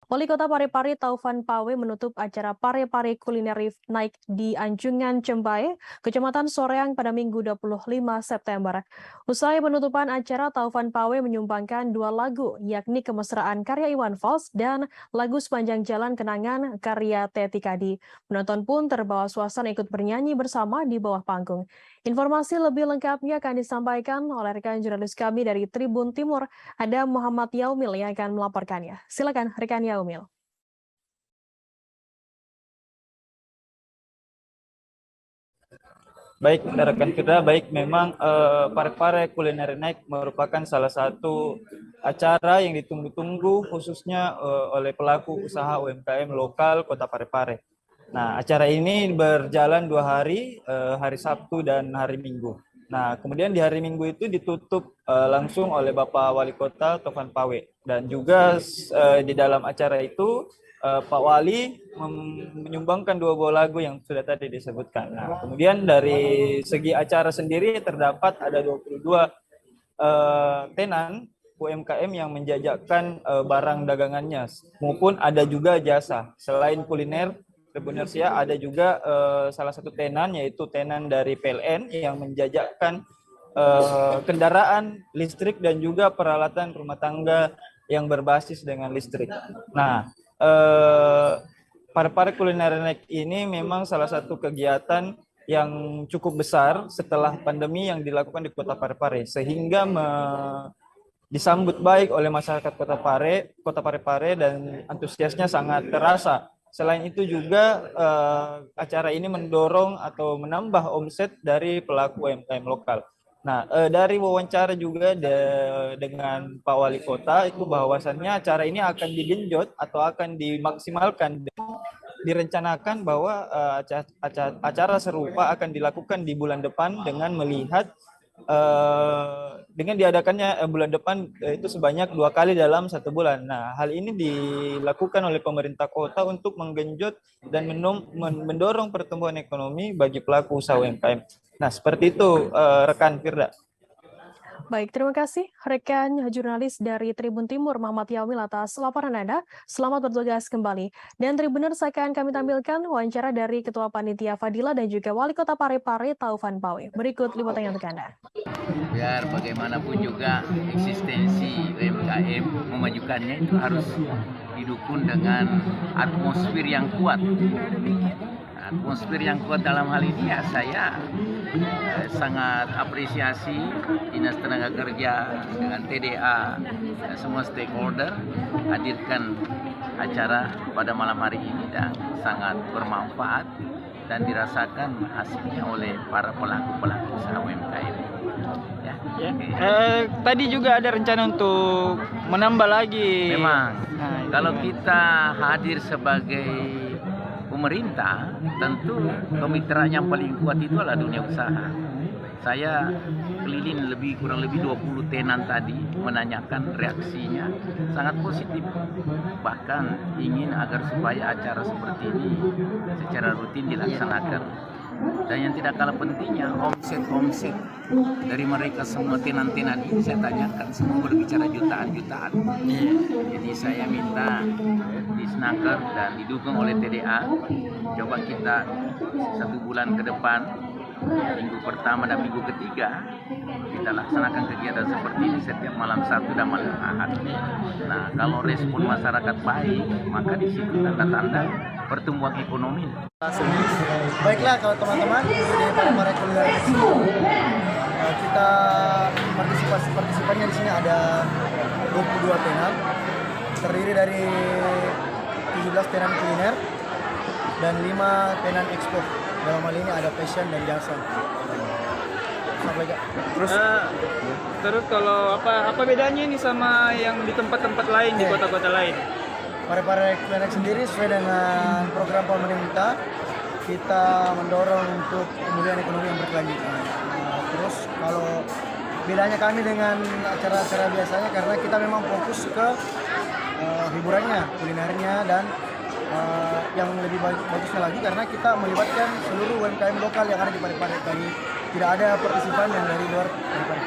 Wali Kota Parepare Taufan Pawe menutup acara Parepare Culinary Night di Anjungan Cembae, Kecamatan Soreang pada Minggu 25 September. Usai penutupan acara, Taufan Pawe menyumbangkan 2 lagu, yakni Kemesraan karya Iwan Fals dan lagu Sepanjang Jalan Kenangan karya Teti Kadi. Penonton pun terbawa suasana ikut bernyanyi bersama di bawah panggung. Informasi lebih lengkapnya akan disampaikan oleh rekan jurnalis kami dari Tribun Timur, ada Muhammad Yaumil yang akan melaporkannya. Silakan rekan Yaumil. Baik, rekan kita, memang Parepare Culinary Night merupakan salah satu acara yang ditunggu-tunggu khususnya oleh pelaku usaha UMKM lokal Kota Parepare. Nah, acara ini berjalan 2 hari, hari Sabtu dan hari Minggu. Nah, kemudian di hari Minggu itu ditutup langsung oleh Bapak Wali Kota Taufan Pawe. Dan juga di dalam acara itu Pak Wali menyumbangkan 2 buah lagu yang sudah tadi disebutkan. Nah, kemudian dari segi acara sendiri terdapat ada 22 tenan UMKM yang menjajakan barang dagangannya, maupun ada juga jasa. Selain kuliner, Tribunnersya ada juga salah satu tenan, yaitu tenan dari PLN yang menjajakan kendaraan listrik dan juga peralatan rumah tangga yang berbasis dengan listrik. Nah, Parepare Culinary Night ini memang salah satu kegiatan yang cukup besar setelah pandemi yang dilakukan di Kota Parepare, sehingga disambut baik oleh masyarakat Kota Parepare dan antusiasnya sangat terasa. Selain itu juga acara ini mendorong atau menambah omset dari pelaku UMKM lokal. Nah, dari wawancara juga dengan Pak Wali Kota itu bahwasannya acara ini akan digenjot atau akan dimaksimalkan. Direncanakan bahwa acara serupa akan dilakukan di bulan depan dengan melihat dengan diadakannya bulan depan itu sebanyak 2 kali dalam 1 bulan. Nah, hal ini dilakukan oleh pemerintah kota untuk menggenjot dan mendorong pertumbuhan ekonomi bagi pelaku usaha UMKM. Nah, seperti itu rekan Firda. Baik, terima kasih rekan jurnalis dari Tribun Timur Muhammad Yaumil atas laporan Anda. Selamat bertugas kembali. Dan Tribuners akan kami tampilkan wawancara dari Ketua Panitia Fadila dan juga Wali Kota Parepare Taufan Pawe. Berikut liputannya untuk Anda. Biar bagaimanapun juga eksistensi UMKM memajukannya itu harus didukung dengan atmosfer yang kuat. Atmosfer yang kuat dalam hal ini ya saya sangat apresiasi Dinas Tenaga Kerja dengan TDA dan semua stakeholder hadirkan acara pada malam hari ini dan sangat bermanfaat dan dirasakan hasilnya oleh para pelaku usaha UMKM. Ya. Tadi juga ada rencana untuk menambah lagi. Memang, kalau kita hadir sebagai pemerintah, tentu kemitraan yang paling kuat itu adalah dunia usaha. Saya keliling kurang lebih 20 tenan tadi menanyakan reaksinya sangat positif. Bahkan ingin agar supaya acara seperti ini secara rutin dilaksanakan. Dan yang tidak kalah pentingnya omset dari mereka semua tenan-tenan ini saya tanyakan semua berbicara jutaan. Jadi saya minta disnaker dan didukung oleh TDA. Coba kita 1 bulan ke depan, minggu pertama dan minggu ketiga kita laksanakan kegiatan seperti ini setiap malam Sabtu dan malam Ahad. Nah, kalau respon masyarakat baik, maka di situ tanda-tanda pertumbuhan ekonomi. Baiklah, kalau teman-teman di Parepare Culinary kita partisipannya di sini ada 22 tenan, terdiri dari 17 tenan kuliner dan 5 tenan ekspor. Dalam hal ini ada fashion dan jasa. Terus kalau apa bedanya ini sama yang di tempat-tempat lain, di kota-kota lain? Parepare Culinary sendiri sesuai dengan program pemerintah, kita mendorong untuk pemulihan ekonomi yang berkelanjutan. Terus kalau bedanya kami dengan acara-acara biasanya karena kita memang fokus ke hiburannya, kulinernya, dan yang lebih bagusnya lagi karena kita melibatkan seluruh UMKM lokal yang ada di Parepare kali. Tidak ada partisipan yang dari luar Parepare.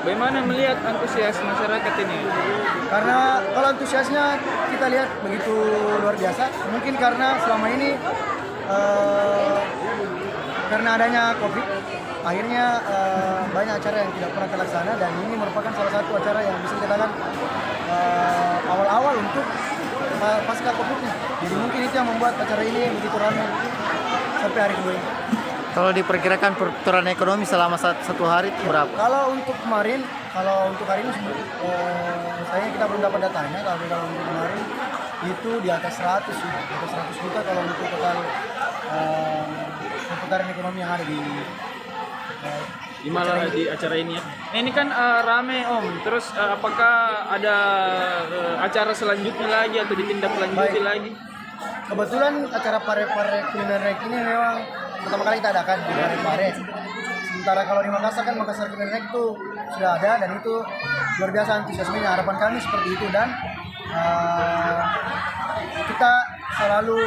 Bagaimana melihat antusias masyarakat ini? Karena kalau antusiasnya kita kita lihat begitu luar biasa. Mungkin karena selama ini karena adanya COVID, akhirnya banyak acara yang tidak pernah terlaksana, dan ini merupakan salah satu acara yang bisa dikatakan awal-awal untuk pasca COVID-nya. Jadi mungkin itu yang membuat acara ini begitu ramai sampai hari kedua ini. Kalau diperkirakan perputaran ekonomi selama satu hari itu berapa? Kalau untuk kemarin, kalau untuk hari ini sayangnya kita belum dapat datanya, tapi kalau untuk kemarin itu di atas 100 juta kalau untuk total perputaran ekonomi yang ada di di acara ini ya. Nah, ini kan rame Om. Terus apakah ada acara selanjutnya lagi atau ditindaklanjuti lagi? Kebetulan acara pare-pare kuliner night ini memang pertama kali kita adakan di pare-pare. Sementara kalau di Makassar kan Makassar kuliner night itu sudah ada, dan itu luar biasa antusiasmenya. Harapan kami seperti itu, dan kita selalu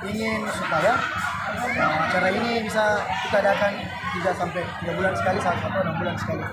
ingin supaya acara ini bisa kita adakan 3 sampai 3 bulan sekali, 1 sampai 6 bulan sekali.